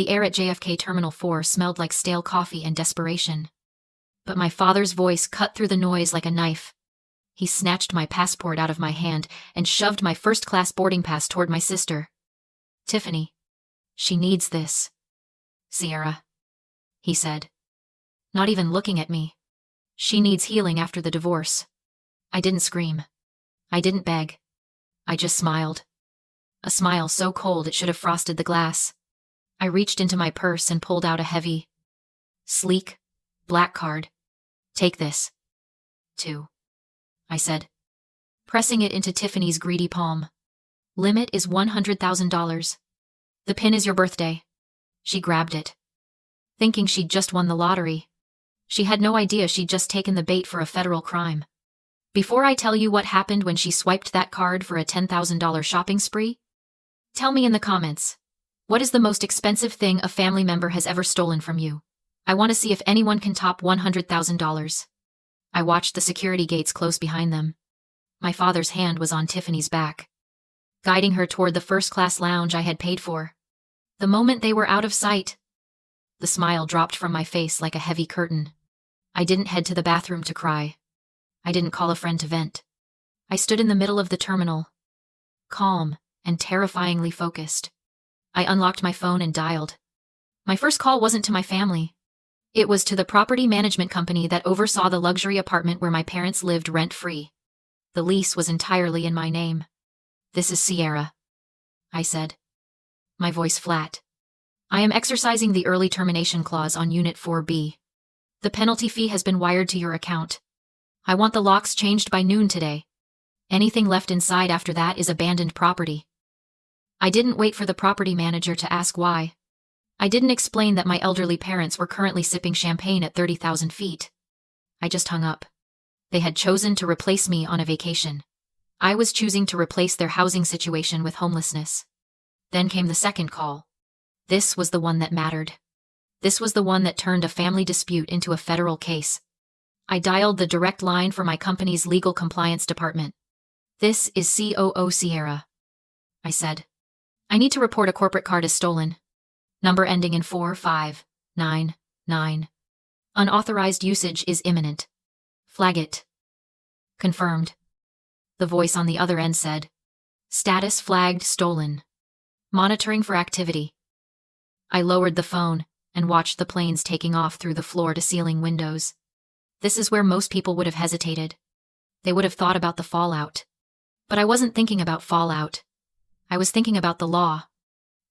The air at JFK Terminal 4 smelled like stale coffee and desperation. But my father's voice cut through the noise like a knife. He snatched my passport out of my hand and shoved my first-class boarding pass toward my sister. "Tiffany. She needs this." "Sierra," he said, not even looking at me. "She needs healing after the divorce." I didn't scream. I didn't beg. I just smiled. A smile so cold it should have frosted the glass. I reached into my purse and pulled out a heavy, sleek, black card. "Take this." "Too," I said, pressing it into Tiffany's greedy palm. "Limit is $100,000. The pin is your birthday." She grabbed it, thinking she'd just won the lottery. She had no idea she'd just taken the bait for a federal crime. Before I tell you what happened when she swiped that card for a $10,000 shopping spree, tell me in the comments, what is the most expensive thing a family member has ever stolen from you? I want to see if anyone can top $100,000. I watched the security gates close behind them. My father's hand was on Tiffany's back, guiding her toward the first-class lounge I had paid for. The moment they were out of sight, the smile dropped from my face like a heavy curtain. I didn't head to the bathroom to cry. I didn't call a friend to vent. I stood in the middle of the terminal, calm and terrifyingly focused. I unlocked my phone and dialed. My first call wasn't to my family. It was to the property management company that oversaw the luxury apartment where my parents lived rent-free. The lease was entirely in my name. "This is Sierra," I said, my voice flat. "I am exercising the early termination clause on Unit 4B. The penalty fee has been wired to your account. I want the locks changed by noon today. Anything left inside after that is abandoned property." I didn't wait for the property manager to ask why. I didn't explain that my elderly parents were currently sipping champagne at 30,000 feet. I just hung up. They had chosen to replace me on a vacation. I was choosing to replace their housing situation with homelessness. Then came the second call. This was the one that mattered. This was the one that turned a family dispute into a federal case. I dialed the direct line for my company's legal compliance department. "This is COO Sierra," I said. "I need to report a corporate card as stolen. Number ending in 4599. Unauthorized usage is imminent. Flag it." "Confirmed." The voice on the other end said, "Status flagged stolen. Monitoring for activity." I lowered the phone and watched the planes taking off through the floor-to-ceiling windows. This is where most people would have hesitated. They would have thought about the fallout. But I wasn't thinking about fallout. I was thinking about the law.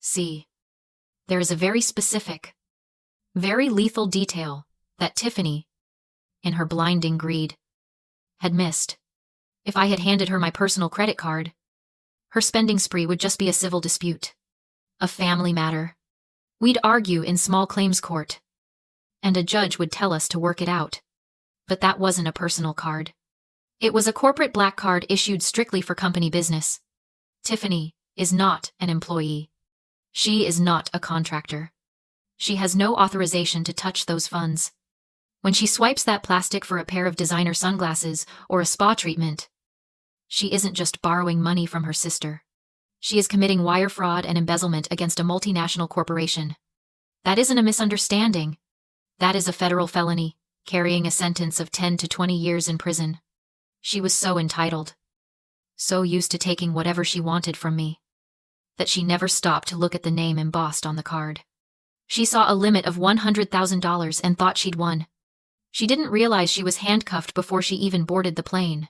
See, there is a very specific, very lethal detail that Tiffany, in her blinding greed, had missed. If I had handed her my personal credit card, her spending spree would just be a civil dispute, a family matter. We'd argue in small claims court, and a judge would tell us to work it out. But that wasn't a personal card. It was a corporate black card issued strictly for company business. Tiffany is not an employee. She is not a contractor. She has no authorization to touch those funds. When she swipes that plastic for a pair of designer sunglasses or a spa treatment, she isn't just borrowing money from her sister. She is committing wire fraud and embezzlement against a multinational corporation. That isn't a misunderstanding. That is a federal felony, carrying a sentence of 10 to 20 years in prison. She was so entitled, so used to taking whatever she wanted from me, that she never stopped to look at the name embossed on the card. She saw a limit of $100,000 and thought she'd won. She didn't realize she was handcuffed before she even boarded the plane.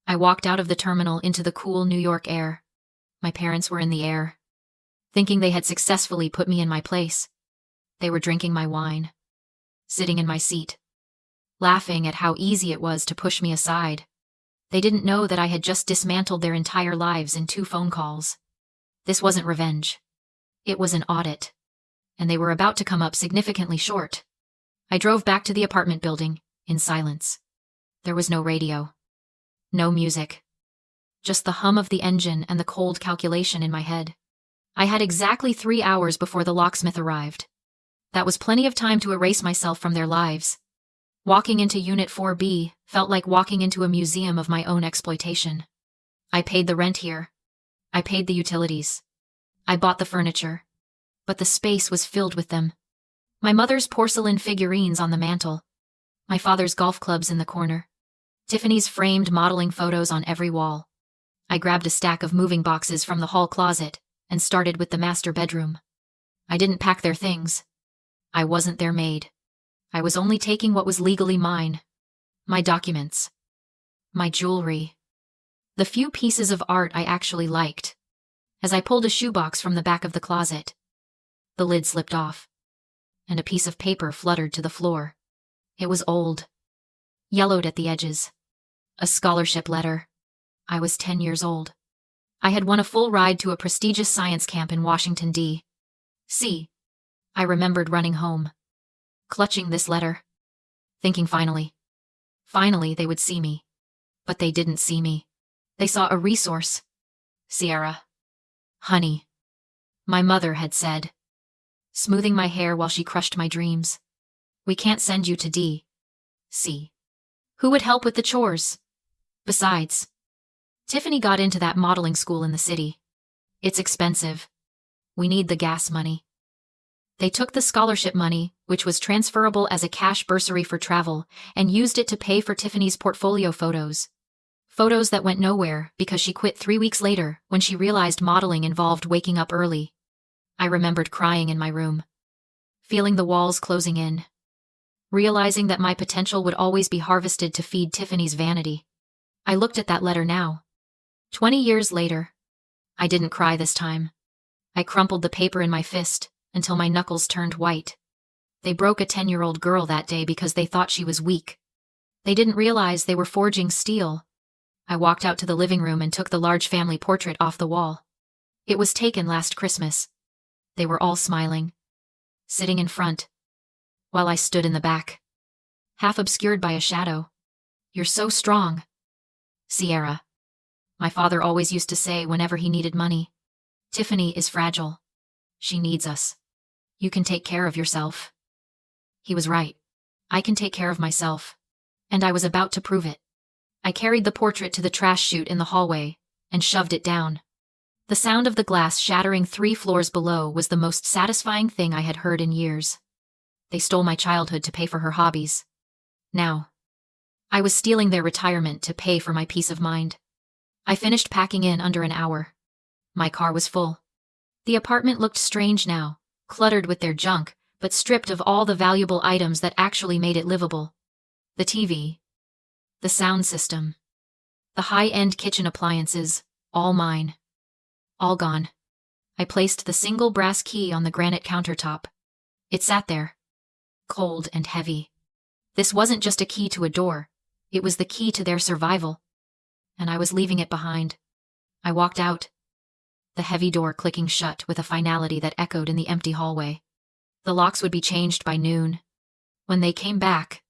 I walked out of the terminal into the cool New York air. My parents were in the air, thinking they had successfully put me in my place. They were drinking my wine, sitting in my seat, laughing at how easy it was to push me aside. They didn't know that I had just dismantled their entire lives in 2 phone calls. This wasn't revenge. It was an audit, and they were about to come up significantly short. I drove back to the apartment building, in silence. There was no radio, no music, just the hum of the engine and the cold calculation in my head. I had exactly 3 hours before the locksmith arrived. That was plenty of time to erase myself from their lives. Walking into Unit 4B felt like walking into a museum of my own exploitation. I paid the rent here. I paid the utilities. I bought the furniture. but the space was filled with them. My mother's porcelain figurines on the mantel. My father's golf clubs in the corner. Tiffany's framed modeling photos on every wall. I grabbed a stack of moving boxes from the hall closet and started with the master bedroom. I didn't pack their things. I wasn't their maid. I was only taking what was legally mine. My documents. My jewelry. The few pieces of art I actually liked. As I pulled a shoebox from the back of the closet, the lid slipped off, and a piece of paper fluttered to the floor. It was old, yellowed at the edges. A scholarship letter. I was 10 years old. I had won a full ride to a prestigious science camp in Washington, D.C. I remembered running home, clutching this letter, thinking finally they would see me. But they didn't see me. They saw a resource. Sierra. Honey. My mother had said, smoothing my hair while she crushed my dreams. We can't send you to D.C. Who would help with the chores? Besides, Tiffany got into that modeling school in the city. It's expensive. We need the gas money. They took the scholarship money, which was transferable as a cash bursary for travel, and used it to pay for Tiffany's portfolio photos. Photos that went nowhere because she quit 3 weeks later when she realized modeling involved waking up early. I remembered crying in my room, feeling the walls closing in, realizing that my potential would always be harvested to feed Tiffany's vanity. I looked at that letter now. 20 years later. I didn't cry this time. I crumpled the paper in my fist until my knuckles turned white. They broke a 10-year-old girl that day because they thought she was weak. They didn't realize they were forging steel. I walked out to the living room and took the large family portrait off the wall. It was taken last Christmas. They were all smiling, sitting in front, while I stood in the back, half obscured by a shadow. You're so strong, Sierra. My father always used to say whenever he needed money. Tiffany is fragile. She needs us. You can take care of yourself. He was right. I can take care of myself. And I was about to prove it. I carried the portrait to the trash chute in the hallway and shoved it down. The sound of the glass shattering 3 floors below was the most satisfying thing I had heard in years. They stole my childhood to pay for her hobbies. Now, I was stealing their retirement to pay for my peace of mind. I finished packing in under an hour. My car was full. The apartment looked strange now, cluttered with their junk, but stripped of all the valuable items that actually made it livable. The TV, the sound system, the high-end kitchen appliances, all mine. All gone. I placed the single brass key on the granite countertop. It sat there, cold and heavy. This wasn't just a key to a door, it was the key to their survival. And I was leaving it behind. I walked out, the heavy door clicking shut with a finality that echoed in the empty hallway. The locks would be changed by noon. When they came back,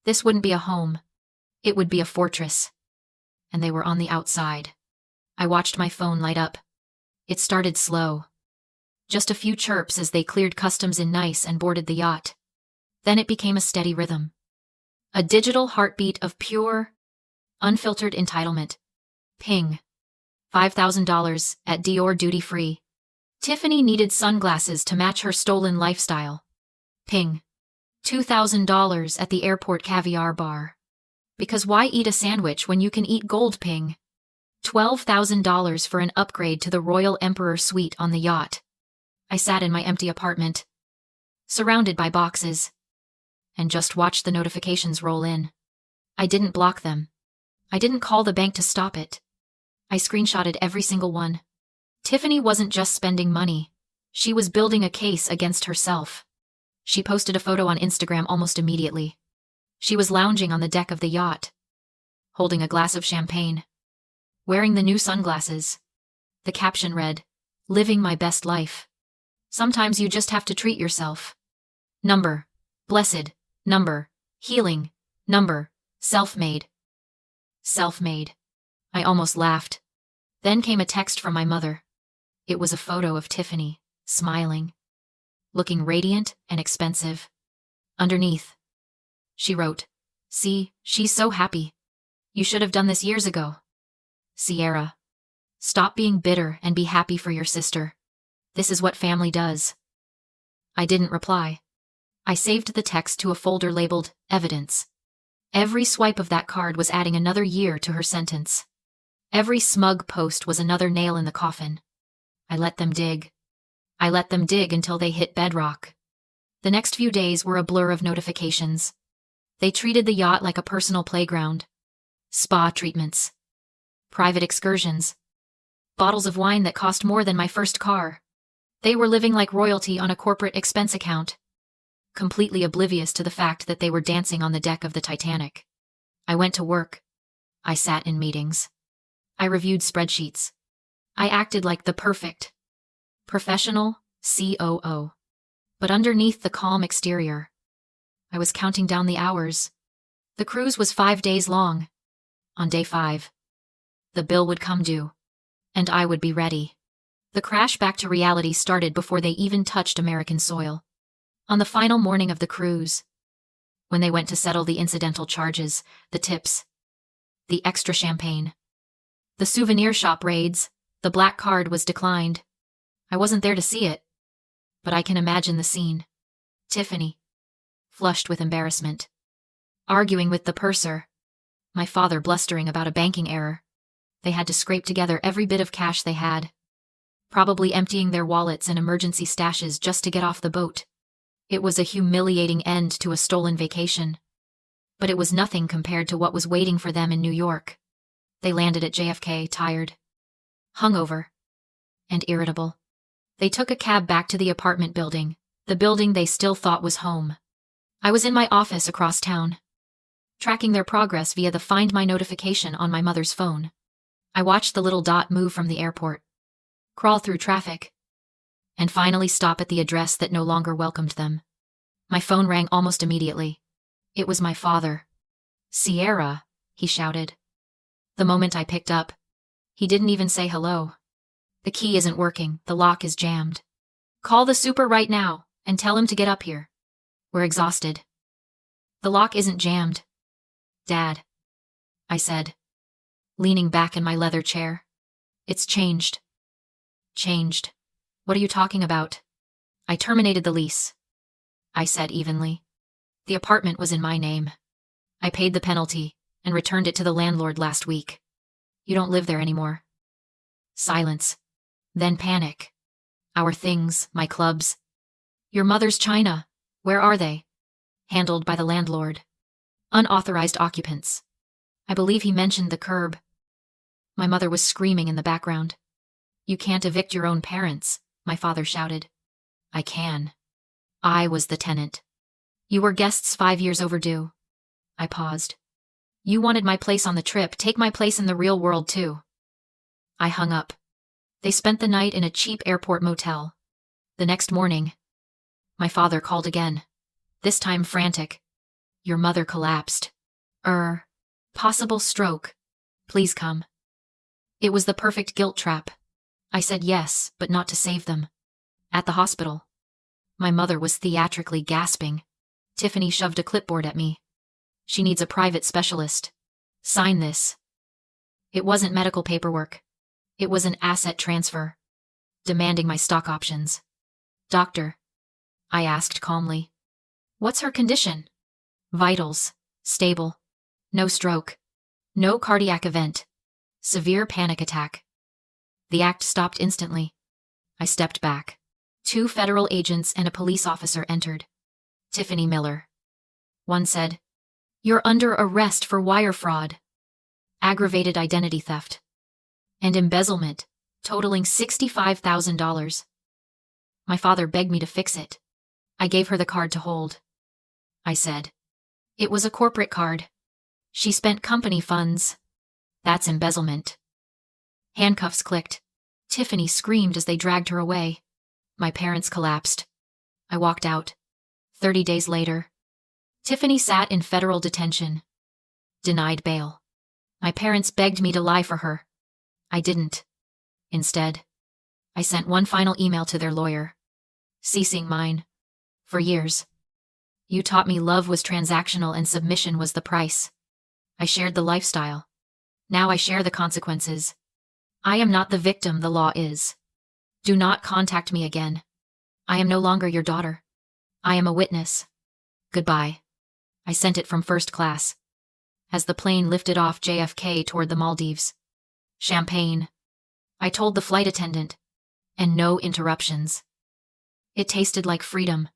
this wouldn't be a home. It would be a fortress. And they were on the outside. I watched my phone light up. It started slow. Just a few chirps as they cleared customs in Nice and boarded the yacht. Then it became a steady rhythm. A digital heartbeat of pure, unfiltered entitlement. Ping. $5,000 at Dior duty-free. Tiffany needed sunglasses to match her stolen lifestyle. Ping. $2,000 at the airport caviar bar. Because why eat a sandwich when you can eat gold? Ping. $12,000 for an upgrade to the Royal Emperor suite on the yacht. I sat in my empty apartment, surrounded by boxes, and just watched the notifications roll in. I didn't block them. I didn't call the bank to stop it. I screenshotted every single one. Tiffany wasn't just spending money. She was building a case against herself. She posted a photo on Instagram almost immediately. She was lounging on the deck of the yacht, holding a glass of champagne, wearing the new sunglasses. The caption read, "Living my best life. Sometimes you just have to treat yourself. Number, blessed, number, healing, number, self-made." Self-made. I almost laughed. Then came a text from my mother. It was a photo of Tiffany, smiling, looking radiant and expensive. Underneath, she wrote, "See, she's so happy. You should have done this years ago. Sierra, stop being bitter and be happy for your sister. This is what family does." I didn't reply. I saved the text to a folder labeled Evidence. Every swipe of that card was adding another year to her sentence. Every smug post was another nail in the coffin. I let them dig. I let them dig until they hit bedrock. The next few days were a blur of notifications. They treated the yacht like a personal playground. Spa treatments. Private excursions. Bottles of wine that cost more than my first car. They were living like royalty on a corporate expense account, completely oblivious to the fact that they were dancing on the deck of the Titanic. I went to work. I sat in meetings. I reviewed spreadsheets. I acted like the perfect, professional COO. But underneath the calm exterior, I was counting down the hours. The cruise was 5 days long. On day 5, the bill would come due, and I would be ready. The crash back to reality started before they even touched American soil. On the final morning of the cruise, when they went to settle the incidental charges, the tips, the extra champagne, the souvenir shop raids, the black card was declined. I wasn't there to see it, but I can imagine the scene. Tiffany, flushed with embarrassment, arguing with the purser. My father blustering about a banking error. They had to scrape together every bit of cash they had, probably emptying their wallets and emergency stashes just to get off the boat. It was a humiliating end to a stolen vacation, but it was nothing compared to what was waiting for them in New York. They landed at JFK tired, hungover, and irritable. They took a cab back to the apartment building, the building they still thought was home. I was in my office across town, tracking their progress via the Find My notification on my mother's phone. I watched the little dot move from the airport, crawl through traffic, and finally stop at the address that no longer welcomed them. My phone rang almost immediately. It was my father. "Sierra," he shouted. The moment I picked up, he didn't even say hello. "The key isn't working, the lock is jammed. Call the super right now, and tell him to get up here. We're exhausted." "The lock isn't jammed, Dad," I said, leaning back in my leather chair. "It's changed." "Changed? What are you talking about?" "I terminated the lease," I said evenly. "The apartment was in my name. I paid the penalty and returned it to the landlord last week. You don't live there anymore." Silence. Then panic. "Our things, my clubs. Your mother's china. Where are they?" "Handled by the landlord. Unauthorized occupants. I believe he mentioned the curb." My mother was screaming in the background. "You can't evict your own parents," my father shouted. "I can. I was the tenant. You were guests 5 years overdue." I paused. "You wanted my place on the trip, take my place in the real world too." I hung up. They spent the night in a cheap airport motel. The next morning, my father called again, this time frantic. "Your mother collapsed. Possible stroke. Please come." It was the perfect guilt trap. I said yes, but not to save them. At the hospital, my mother was theatrically gasping. Tiffany shoved a clipboard at me. "She needs a private specialist. Sign this." It wasn't medical paperwork. It was an asset transfer, demanding my stock options. "Doctor," I asked calmly, "what's her condition?" "Vitals. Stable. No stroke. No cardiac event. Severe panic attack." The act stopped instantly. I stepped back. 2 federal agents and a police officer entered. Tiffany Miller. One said, "You're under arrest for wire fraud, aggravated identity theft, and embezzlement, totaling $65,000. My father begged me to fix it. I gave her the card to hold. I said, "It was a corporate card. She spent company funds. That's embezzlement." Handcuffs clicked. Tiffany screamed as they dragged her away. My parents collapsed. I walked out. 30 days later, Tiffany sat in federal detention, denied bail. My parents begged me to lie for her. I didn't. Instead, I sent one final email to their lawyer, ceasing mine. "For years, you taught me love was transactional and submission was the price. I shared the lifestyle. Now I share the consequences. I am not the victim, the law is. Do not contact me again. I am no longer your daughter." I am a witness. Goodbye. I sent it from first class. As the plane lifted off JFK toward the Maldives. Champagne. I told the flight attendant. And no interruptions. It tasted like freedom.